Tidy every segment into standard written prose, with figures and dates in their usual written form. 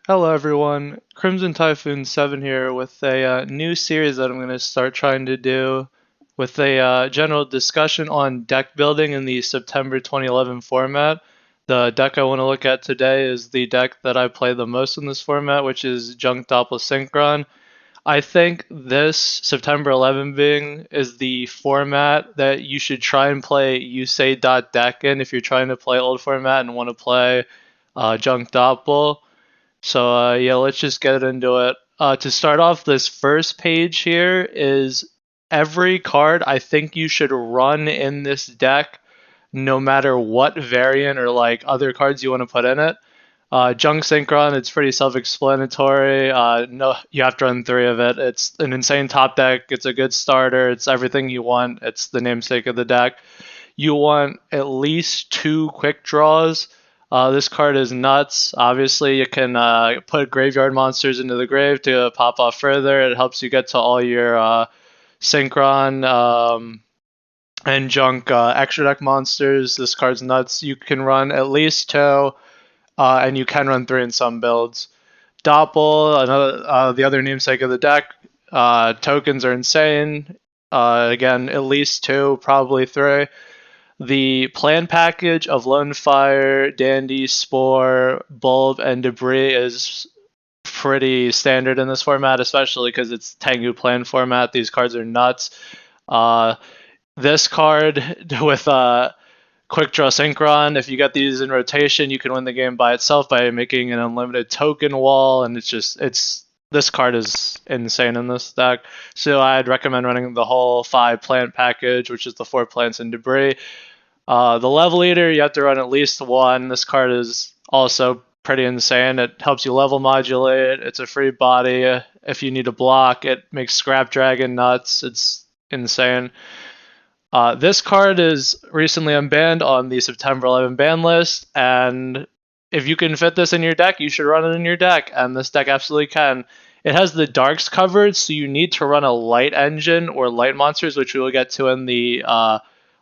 Hello everyone, Crimson Typhoon 7 here with a new series that I'm going to start trying to do with a general discussion on deck building in the September 2011 format. The deck I want to look at today is the deck that I play the most in this format, which is Junk Doppel Synchron. I think this September 11 being is the format that you should try and play Deck in if you're trying to play old format and want to play Junk Doppel. So yeah, let's just get into it. To start off, this first page here is every card I think you should run in this deck, no matter what variant or like other cards you want to put in it. Junk Synchron, it's pretty self-explanatory. No, you have to run three of it. It's an insane top deck. It's a good starter. It's everything you want. It's the namesake of the deck. You want at least two quick draws. This card is nuts. Obviously, you can put graveyard monsters into the grave to pop off further. It helps you get to all your Synchron and Junk extra deck monsters. This card's nuts. You can run at least two, and you can run three in some builds. Doppel, the other namesake of the deck. Tokens are insane. Again, at least two, probably three. The plan package of Lone Fire, Dandy, Spore, Bulb, and Debris is pretty standard in this format, especially because it's Tengu plan format. These cards are nuts. Uh, this card with Quick Draw Synchron, if you get these in rotation, you can win the game by itself by making an unlimited token wall, and it's this card is insane in this deck. So I'd recommend running the whole 5 plant package, which is the 4 plants and debris. The level leader, you have to run at least one. This card is also pretty insane. It helps you level modulate. It's a free body. If you need a block, it makes Scrap Dragon nuts. It's insane. This card is recently unbanned on the September 11 ban list, and if you can fit this in your deck, you should run it in your deck, and this deck absolutely can. It has the darks covered, so you need to run a light engine or light monsters, which we will get to in the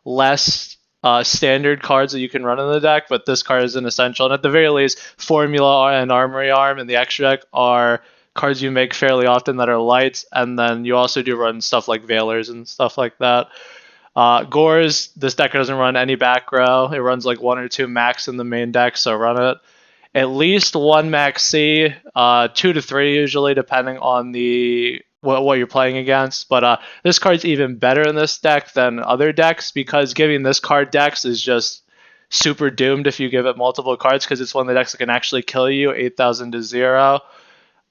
less standard cards that you can run in the deck, but this card is an essential. And at the very least, Formula and Armory Arm in the extra deck are cards you make fairly often that are lights, and then you also do run stuff like Veilers and stuff like that. Gores, this deck doesn't run any back row. It runs like 1 or 2 max in the main deck, so run it. At least 1 max C, 2 to 3 usually, depending on the what you're playing against. But this card's even better in this deck than other decks because giving this card decks is just super doomed if you give it multiple cards because it's one of the decks that can actually kill you 8,000 to 0.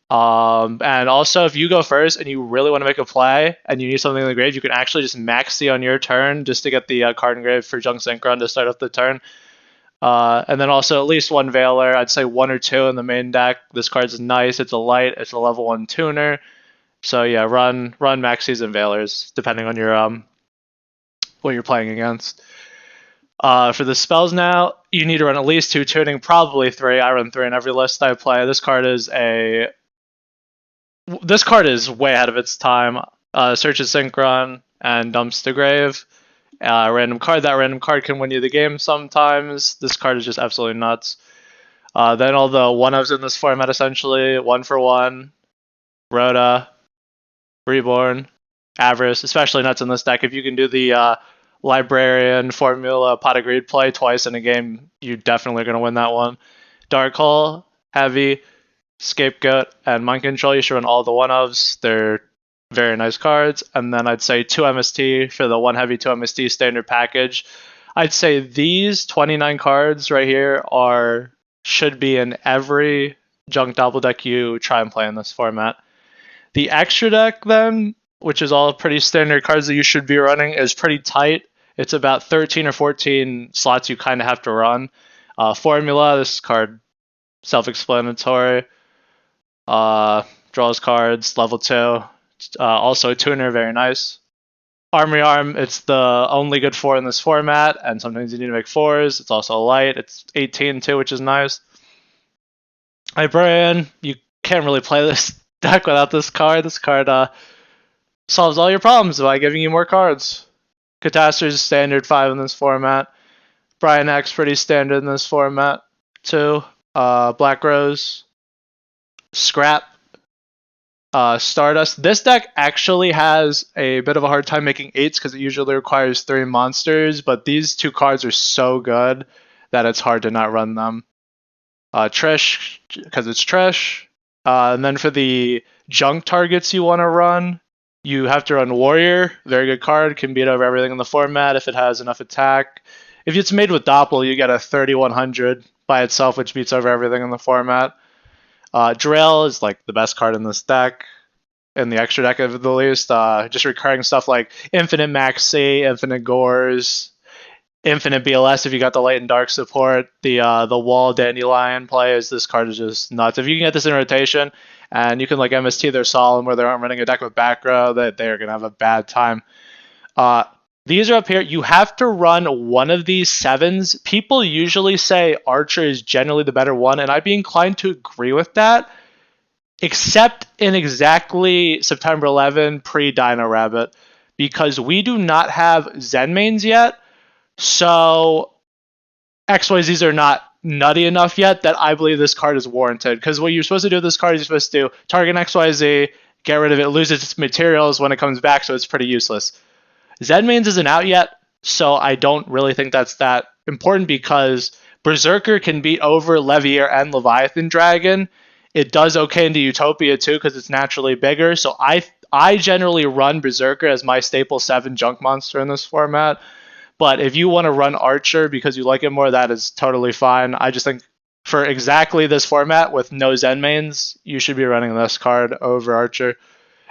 And also, if you go first and you really want to make a play and you need something in the grave, you can actually just max C on your turn just to get the card in grave for Junk Synchron to start off the turn. And then also at least 1 Veiler. I'd say 1 or 2 in the main deck. This card's nice. It's a light. It's a level 1 tuner. So yeah, run Maxis and Veilers depending on your what you're playing against. For the spells now, you need to run at least 2 tuning, probably 3. I run 3 in every list I play. This card is way ahead of its time. Searches Synchron and dumps to grave. Random card. That random card can win you the game sometimes. This card is just absolutely nuts. Then all the 1-ofs in this format essentially 1 for 1. Rhoda, Reborn, Avarice, especially nuts in this deck. If you can do the Librarian Formula Pot of Greed play twice in a game, you definitely are going to win that one. Dark Hole, Heavy, Scapegoat, and Mind Control. You should run all the 1-ofs. They're very nice cards. And then I'd say 2 MST for the 1 Heavy, 2 MST standard package. I'd say these 29 cards right here should be in every Junk Doppel deck you try and play in this format. The extra deck then, which is all pretty standard cards that you should be running, is pretty tight. It's about 13 or 14 slots you kind of have to run. Formula, this card, self-explanatory. Draws cards, level 2. Also a tuner, very nice. Armory Arm, it's the only good 4 in this format, and sometimes you need to make 4s. It's also light. It's 18 too, which is nice. Librarian, you can't really play this deck without this card. This card solves all your problems by giving you more cards. Catastrophe is standard 5 in this format. Brian X pretty standard in this format too. Black Rose, Scrap, Stardust. This deck actually has a bit of a hard time making 8s because it usually requires 3 monsters, but these 2 cards are so good that it's hard to not run them. Trish, because it's Trish. And then for the junk targets you want to run, you have to run Warrior. Very good card, can beat over everything in the format if it has enough attack. If it's made with Doppel, you get a 3100 by itself, which beats over everything in the format. Drill is like the best card in this deck, in the extra deck at the least. Just recurring stuff like Infinite Maxi, Infinite Gores, Infinite BLS if you got the light and dark support. The wall Dandelion players, this card is just nuts. If you can get this in rotation and you can like MST their Solemn where they aren't running a deck with back row, that they're gonna have a bad time. These are up here. You have to run one of these 7s. People usually say Archer is generally the better one, and I'd be inclined to agree with that, except in exactly September 11 pre-Dino Rabbit, because we do not have Zen mains yet, so XYZs are not nutty enough yet that I believe this card is warranted. Because what you're supposed to do with this card is you're supposed to target XYZ, get rid of it, lose its materials when it comes back, so it's pretty useless. Zen mains isn't out yet, so I don't really think that's that important because Berserker can beat over Levier and Leviathan Dragon. It does okay into Utopia too because it's naturally bigger. So I generally run Berserker as my staple 7 junk monster in this format. But if you want to run Archer because you like it more, that is totally fine. I just think for exactly this format with no Zen mains, you should be running this card over Archer.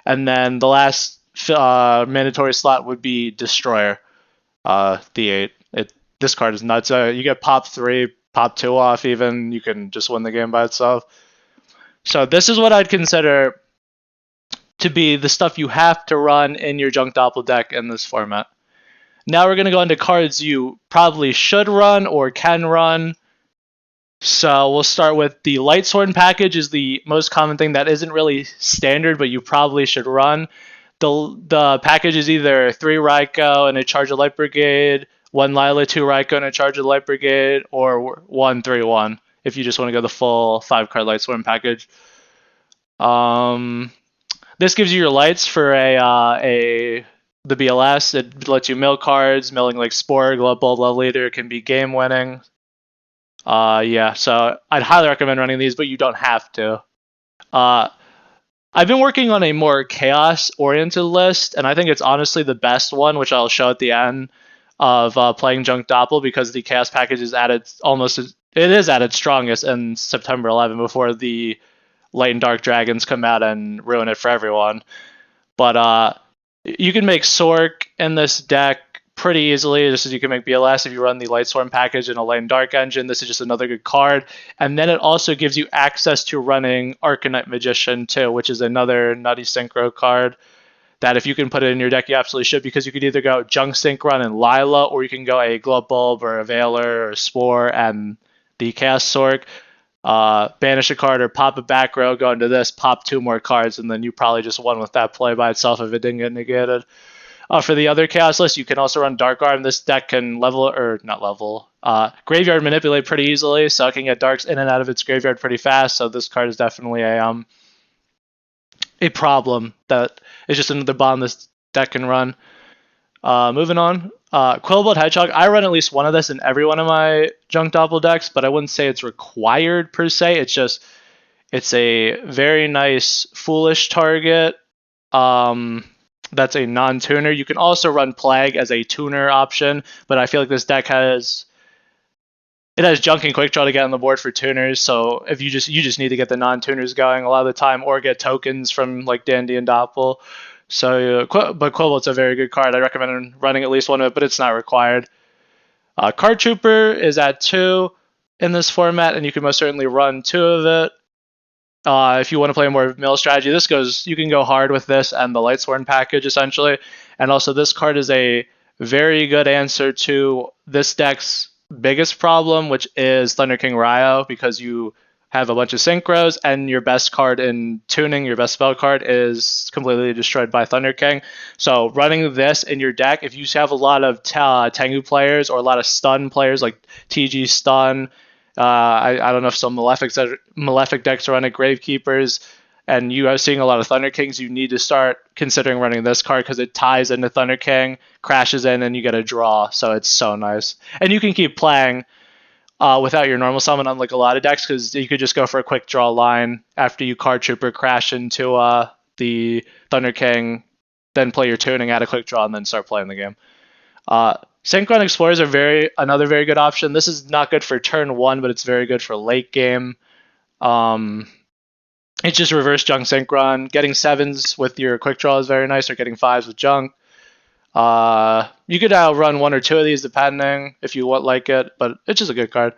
And then the last mandatory slot would be Destroyer, D8. This card is nuts. You get pop 3, pop 2 off even. You can just win the game by itself. So this is what I'd consider to be the stuff you have to run in your Junk Doppel deck in this format. Now we're going to go into cards you probably should run or can run. So we'll start with the Light Sword package is the most common thing that isn't really standard, but you probably should run. The package is either 3 Raikou and a Charge of Light Brigade, 1 Lila, 2 Raikou and a Charge of Light Brigade, or 1 3-1 if you just want to go the full 5-card Light Sword package. This gives you your lights for the BLS. It lets you mill cards. Milling like Spore, Glove Bulb, Love Leader can be game winning. Yeah, so I'd highly recommend running these, but you don't have to. I've been working on a more chaos-oriented list, and I think it's honestly the best one, which I'll show at the end of playing Junk Doppel, because the chaos package is at its strongest in September 11 before the Light and Dark Dragons come out and ruin it for everyone. But you can make Sork in this deck pretty easily, just as you can make BLS if you run the Light Storm package and a Light and Dark engine. This is just another good card. And then it also gives you access to running Arcanite Magician too, which is another nutty synchro card that if you can put it in your deck, you absolutely should, because you could either go Junk Synchron and Lila, or you can go a Glove Bulb or a Veiler or a Spore and the Chaos Sork. Banish a card or pop a back row, go into this, pop 2 more cards, and then you probably just won with that play by itself if it didn't get negated. For the other Chaos list, you can also run Dark Arm. This deck can graveyard manipulate pretty easily, so it can get Darks in and out of its graveyard pretty fast, so this card is definitely a problem that is just another bomb this deck can run. Moving on. Quillboard Hedgehog. I run at least one of this in every one of my Junk Doppel decks, but I wouldn't say it's required per se. It's a very nice foolish target. That's a non-tuner. You can also run Plague as a tuner option, but I feel like this deck has Junk and Quick Draw to get on the board for tuners. So if you just need to get the non-tuners going a lot of the time, or get tokens from like Dandy and Doppel. So, but Quillboard's a very good card. I recommend running at least one of it, but it's not required. Card Trooper is at 2 in this format, and you can most certainly run 2 of it. If you want to play a more mill strategy, you can go hard with this and the Lightsworn package essentially. And also this card is a very good answer to this deck's biggest problem, which is Thunder King Ryo, because you have a bunch of synchros and your best card in tuning, your best spell card, is completely destroyed by Thunder King. So running this in your deck, if you have a lot of Tengu players or a lot of stun players like TG Stun I don't know if some Malefic decks run at Gravekeepers, and you are seeing a lot of Thunder Kings. You need to start considering running this card because it ties into Thunder King, crashes in, and you get a draw. So it's so nice. And you can keep playing without your normal summon, unlike a lot of decks, because you could just go for a quick draw line after you Card Trooper crash into the Thunder King, then play your tuning, add a quick draw, and then start playing the game. Synchron Explorers are another very good option. This is not good for turn 1, but it's very good for late game. It's just reverse Junk Synchron. Getting 7s with your quick draw is very nice, or getting 5s with Junk. You could run 1 or 2 of these depending if you like it, but it's just a good card.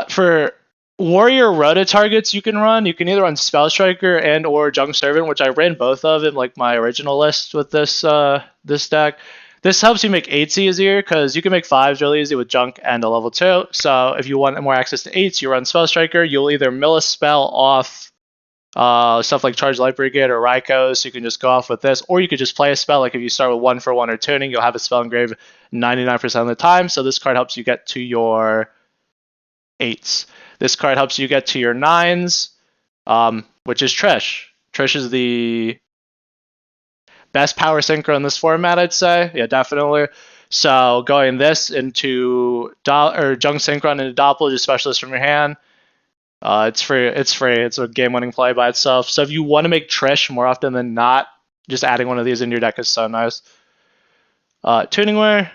For Warrior Rota targets you can either run Spell Striker and or Junk Servant, which I ran both of in like my original list with this deck. This helps you make 8s easier because you can make 5s really easy with Junk and a level 2. So if you want more access to 8s, you run Spell Striker. You'll either mill a spell off stuff like Charge Light Brigade or Raikou, so you can just go off with this, or you could just play a spell. Like if you start with 1-for-1 or tuning, you'll have a spell engraved 99% of the time. So this card helps you get to your 8s. This card helps you get to your 9s, which is Trish. Trish is the best power synchro in this format, I'd say. Yeah, definitely. So going this into Junk Synchron into Doppel, just specialist from your hand. It's free. It's a game-winning play by itself. So if you want to make Trish more often than not, just adding one of these into your deck is so nice. Tuningware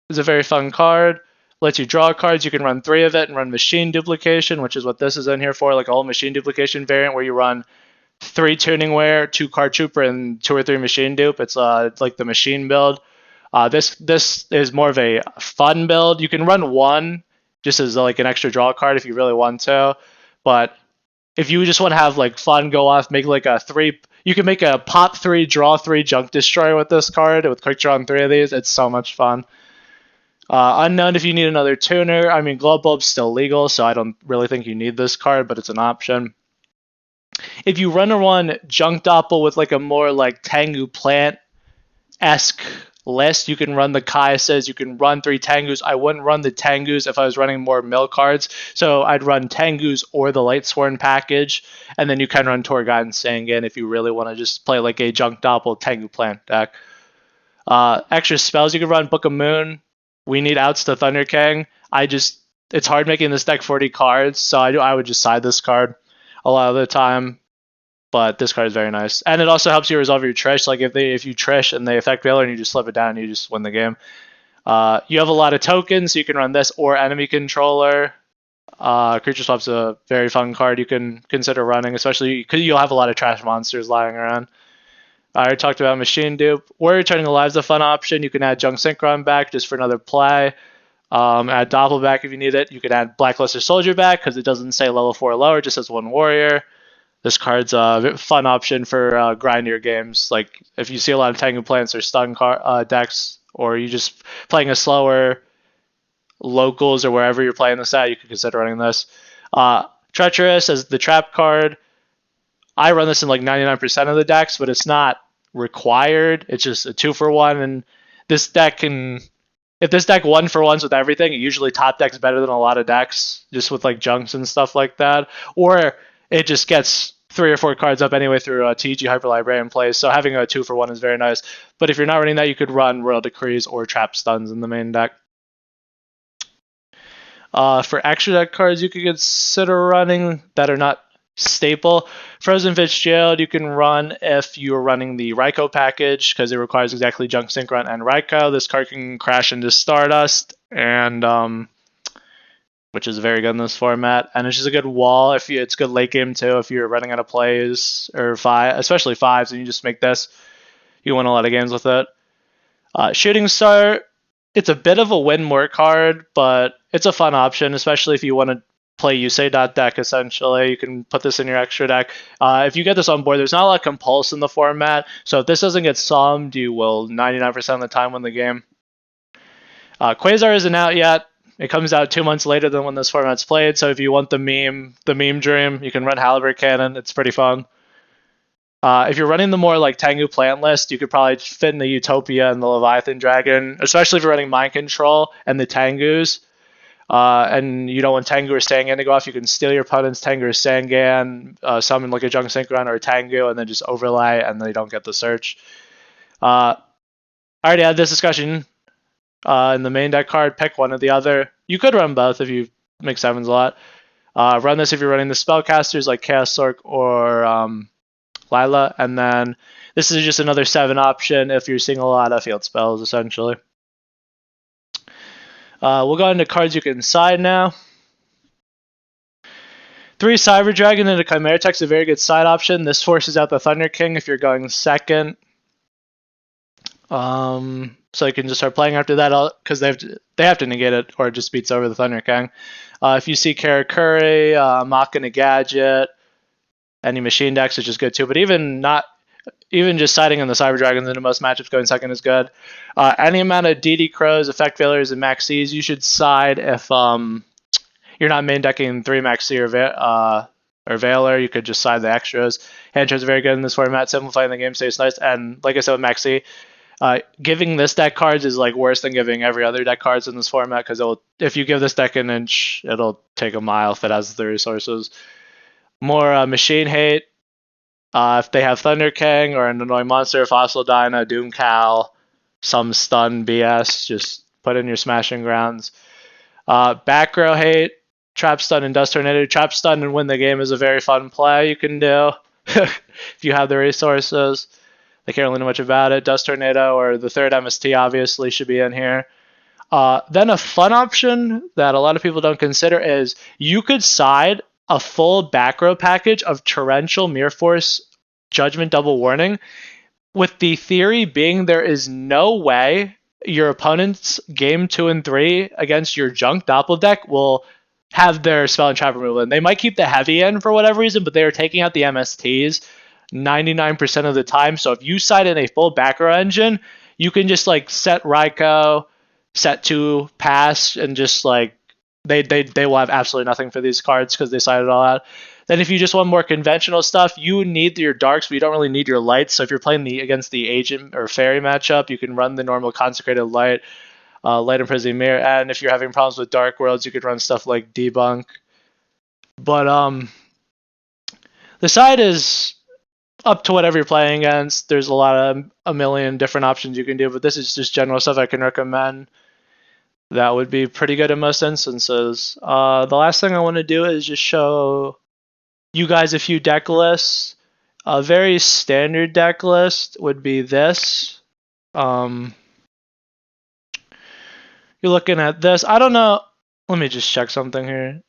is a very fun card. Lets you draw cards. You can run 3 of it and run Machine Duplication, which is what this is in here for, like a whole Machine Duplication variant where you run 3 Tuningware, 2 Card Trooper, and 2 or 3 Machine Dupe. It's like the Machine build. This is more of a fun build. You can run 1 just as like an extra draw card if you really want to, but if you just want to have like fun, go off, make like a 3. You can make a pop 3, draw 3 Junk Destroyer with this card with quick draw on 3 of these. It's so much fun. Unknown if you need another tuner. I mean, Glow Bulb's still legal, so I don't really think you need this card, but it's an option. If you run one Junk Doppel with like a more like Tengu Plant-esque list, you can run the Kaises, you can run 3 Tengus. I wouldn't run the Tengus if I was running more mill cards, so I'd run Tengus or the Lightsworn package, and then you can run Torgai and Sangan if you really want to just play like a Junk Doppel Tengu Plant deck. Extra spells you can run Book of Moon. We need outs to Thunder King. It's hard making this deck 40 cards, so I would just side this card a lot of the time. But this card is very nice. And it also helps you resolve your Trish. Like if you Trish and they affect Veiler and you just slip it down and you just win the game. You have a lot of tokens, so you can run this or Enemy Controller. Creature Swap's a very fun card you can consider running, especially because you'll have a lot of trash monsters lying around. I already talked about Machine Dupe. Warrior Turning Alive is a fun option. You can add Junk Synchron back just for another play. Add Doppel back if you need it. You can add Blackluster Soldier back because it doesn't say level 4 or lower, it just says 1 warrior. This card's a fun option for grindier games. Like if you see a lot of Tengu Plants or stun decks, or you just playing a slower locals or wherever you're playing this at, you can consider running this. Treacherous as the trap card. I run this in like 99% of the decks, but it's not required. It's just a 2-for-1, and this deck can. If this deck 1-for-1s with everything, it usually top decks better than a lot of decks, just with like junks and stuff like that. Or it just gets 3 or 4 cards up anyway through TG Hyper Librarian plays, so having a 2-for-1 is very nice. But if you're not running that, you could run Royal Decrees or Trap Stuns in the main deck. For extra deck cards you could consider running that are not staple, Frozen Fitzgerald you can run if you're running the Raikou package, because it requires exactly Junk Synchron and Raikou. This card can crash into Stardust, and which is very good in this format, and it's just a good wall. It's good late game too if you're running out of plays or especially 5s, and you just make this. You win a lot of games with it. Shooting Star, it's a bit of a win more card, but it's a fun option, especially if you want to play Yusei deck. Essentially, you can put this in your extra deck. If you get this on board, there's not a lot of compulse in the format, so if this doesn't get summed, you will 99% of the time win the game. Quasar isn't out yet. It comes out 2 months later than when this format's played, so if you want the meme dream, you can run Halberd Cannon. It's pretty fun. If you're running the more like Tengu Plant list, you could probably fit in the Utopia and the Leviathan Dragon, especially if you're running Mind Control and the Tengus. and you don't want Tengu or Sangan to go off, you can steal your opponent's Tengu or Sangan, summon like a Junk Synchron or a Tengu, and then just overlay, and they don't get the search. I already had this discussion in the main deck card. Pick one or the other. You could run both if you make 7s a lot. Run this if you're running the spellcasters like Chaos Sork or Lila, and then this is just another 7 option if you're seeing a lot of field spells, essentially. We'll go into cards you can side now. 3 Cyber Dragon and a Chimera Tech's a very good side option. This forces out the Thunder King if you're going second. So you can just start playing after that because they have to negate it or it just beats over the Thunder King. If you see Karakuri, Machina Gadget, any machine decks, which is good too. But even just siding in the Cyber Dragons in most matchups, going second is good. Any amount of DD Crows, Effect Failures, and Max C's, you should side if you're not main decking 3 Max C or Veiler. You could just side the extras. Hand trade's very good in this format. Simplifying the game stays nice. And like I said with Max C, giving this deck cards is like worse than giving every other deck cards in this format because if you give this deck an inch, it'll take a mile if it has the resources. More machine hate. If they have Thunder King or an annoying monster, Fossil Dyna, Doom Cal, some stun BS, just put in your Smashing Grounds. Back row hate, Trap Stun and Dust Tornado. Trap Stun and win the game is a very fun play you can do if you have the resources. They can't really know much about it. Dust Tornado or the 3rd MST obviously should be in here. Then a fun option that a lot of people don't consider is you could side a full back row package of Torrential, Mirror Force, Judgment, Double Warning, with the theory being there is no way your opponent's game 2 and 3 against your Junk Doppel deck will have their spell and trap removal in. They might keep the heavy in for whatever reason, but they are taking out the MSTs 99% of the time. So if you side in a full back row engine, you can just like set Raikou, set 2 pass, and just like they will have absolutely nothing for these cards because they side it all out. Then if you just want more conventional stuff, you need your darks, but you don't really need your lights. So if you're playing against the agent or fairy matchup, you can run the normal consecrated light, light and prism mirror. And if you're having problems with dark worlds, you could run stuff like debunk. But the side is up to whatever you're playing against. There's a million different options you can do, but this is just general stuff I can recommend. That would be pretty good in most instances. The last thing I want to do is just show you guys a few deck lists. A very standard deck list would be this. You're looking at this. I don't know. Let me just check something here.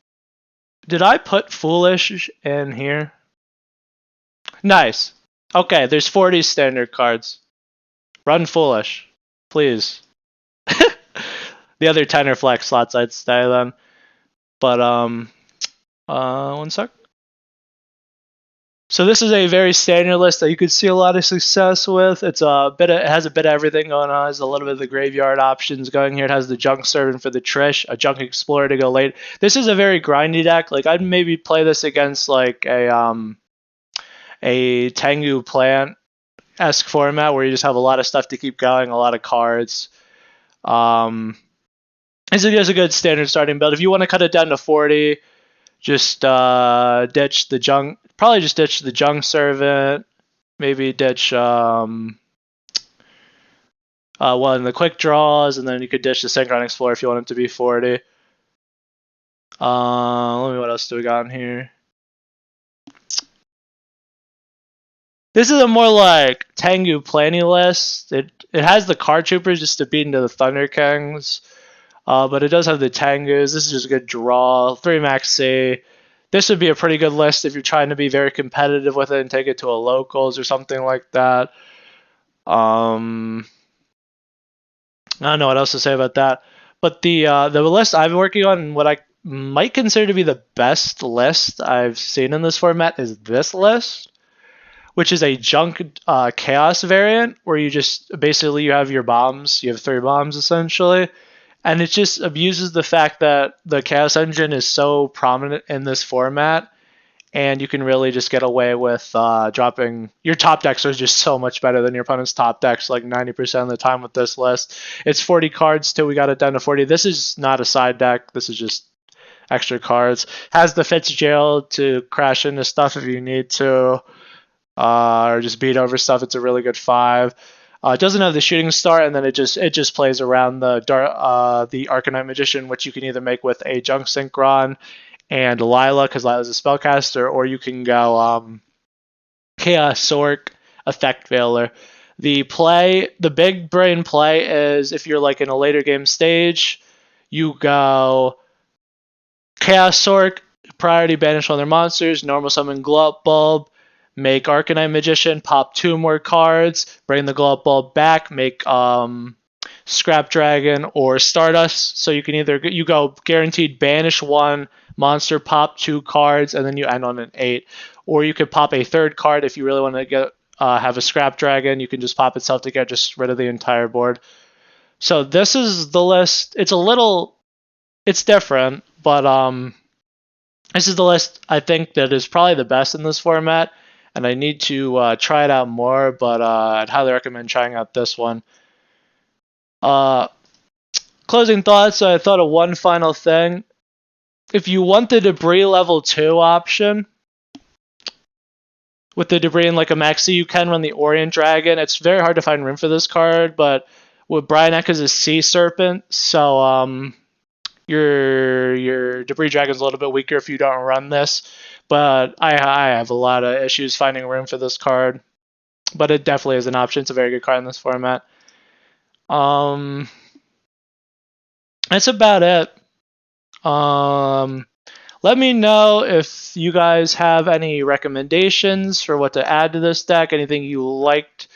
Did I put Foolish in here? Nice. Okay, there's 40 standard cards. Run Foolish, please. The other 10 are flex slots, I'd stay then. But one sec. So this is a very standard list that you could see a lot of success with. It has a bit of everything going on. There's a little bit of the graveyard options going here. It has the Junk Servant for the Trish, a Junk Explorer to go late. This is a very grindy deck. Like I'd maybe play this against like a Tengu Plant-esque format where you just have a lot of stuff to keep going, a lot of cards. This is a good standard starting build. If you want to cut it down to 40, just ditch the Junk. Probably just ditch the Junk Servant. Maybe ditch one of the quick draws, and then you could ditch the Synchron Explorer if you want it to be 40. What else do we got in here? This is a more like Tengu Planny list. It has the card troopers just to beat into the Thunder Kings. But it does have the Tengus. This is just a good draw. 3 Max C. This would be a pretty good list if you're trying to be very competitive with it and take it to a locals or something like that. I don't know what else to say about that. But the list I've been working on, and what I might consider to be the best list I've seen in this format, is this list, which is a Junk Chaos variant where you just basically you have your bombs. You have 3 bombs essentially. And it just abuses the fact that the Chaos Engine is so prominent in this format. and you can really just get away with dropping. Your top decks are just so much better than your opponent's top decks, like 90% of the time with this list. It's 40 cards till we got it down to 40. This is not a side deck. This is just extra cards. Has the Fitzgerald to crash into stuff if you need to, or just beat over stuff. It's a really good 5. It doesn't have the shooting star, and then it just plays around the Arcanite Magician, which you can either make with a Junk Synchron and Lila, because Lila's a spellcaster, or you can go Chaos Sork, Effect Veiler. The big brain play is if you're like in a later game stage, you go Chaos Sork, priority banish all their monsters, normal summon Glow Up Bulb, make Arcanite Magician, pop 2 more cards, bring the Glow Up Bulb back, make Scrap Dragon or Stardust. So you can either you go guaranteed banish 1 monster, pop 2 cards, and then you end on an 8. Or you could pop a 3rd card if you really want to get have a Scrap Dragon. You can just pop itself to get just rid of the entire board. So this is the list. It's different, but this is the list I think that is probably the best in this format, and I need to try it out more, but I'd highly recommend trying out this one. Closing thoughts, I thought of one final thing. If you want the debris level 2 option, with the debris in like a maxi, you can run the Orient Dragon. It's very hard to find room for this card, but with Brian Eck is a Sea Serpent, so your debris dragon's a little bit weaker if you don't run this. But I have a lot of issues finding room for this card, but it definitely is an option. It's a very good card in this format. That's about it. Let me know if you guys have any recommendations for what to add to this deck, anything you liked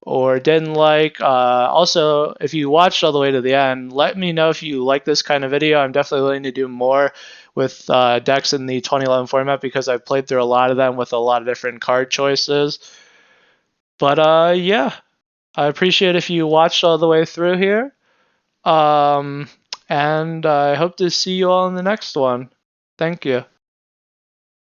or didn't like. Also, if you watched all the way to the end, let me know if you like this kind of video. I'm definitely willing to do more with decks in the 2011 format because I've played through a lot of them with a lot of different card choices. But yeah, I appreciate if you watched all the way through here. And I hope to see you all in the next one. Thank you.